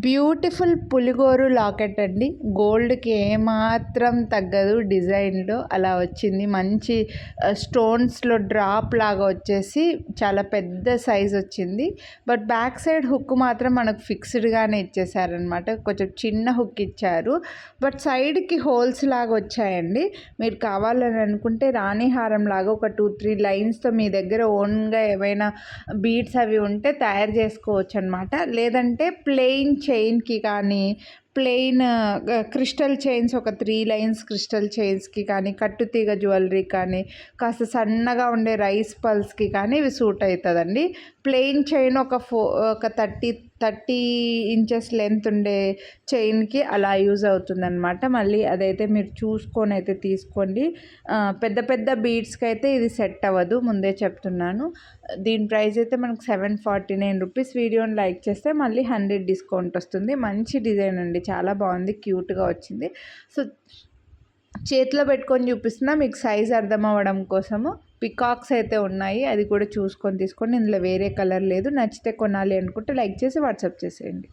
Beautiful పులిగోరు locket అండి. గోల్డ్‌కి ఏమాత్రం తగ్గదు డిజైన్‌లో అలా వచ్చింది. మంచి స్టోన్స్‌లో డ్రాప్ లాగా వచ్చేసి చాలా పెద్ద సైజ్ వచ్చింది. బట్ బ్యాక్ సైడ్ హుక్ మాత్రం మనకు ఫిక్స్డ్‌గానే ఇచ్చేసారనమాట. కొంచెం చిన్న హుక్ ఇచ్చారు. బట్ సైడ్‌కి హోల్స్ లాగా వచ్చాయండి. మీరు కావాలని అనుకుంటే రాణి హారం లాగా ఒక 2, 3 లైన్స్‌తో మీ దగ్గర ఓన్‌గా ఏవైనా బీడ్స్ అవి ఉంటే తయారు చేసుకోవచ్చు అనమాట. లేదంటే ప్లెయిన్ చైన్‌కి కానీ, ప్లెయిన్ క్రిస్టల్ చైన్స్ ఒక 3 లైన్స్ క్రిస్టల్ చైన్స్‌కి కానీ, కట్టుతీగ జ్యువెలరీ కానీ, కాస్త సన్నగా ఉండే రైస్ పల్స్‌కి కానీ ఇవి సూట్ అవుతుందండి. ప్లెయిన్ చైన్ ఒక 30 ఇంచెస్ లెంత్ ఉండే చైన్‌కి అలా యూజ్ అవుతుందన్నమాట. మళ్ళీ అదైతే మీరు చూసుకొని అయితే తీసుకోండి. పెద్ద పెద్ద బీడ్స్‌కి అయితే ఇది సెట్ అవ్వదు, ముందే చెప్తున్నాను. దీని ప్రైస్ అయితే మనకు 749 రూపీస్. వీడియోని లైక్ చేస్తే మళ్ళీ 100 డిస్కౌంట్ వస్తుంది. మంచి డిజైన్ అండి, చాలా బాగుంది, క్యూట్గా వచ్చింది. సో చేతిలో పెట్టుకొని చూపిస్తున్నా మీకు సైజ్ అర్థం అవ్వడం కోసము. పికాక్స్ అయితే ఉన్నాయి, అది కూడా చూసుకొని తీసుకోండి. ఇందులో వేరే కలర్ లేదు. నచ్చితే కొనాలి అనుకుంటే లైక్ చేసి వాట్సాప్ చేసేయండి.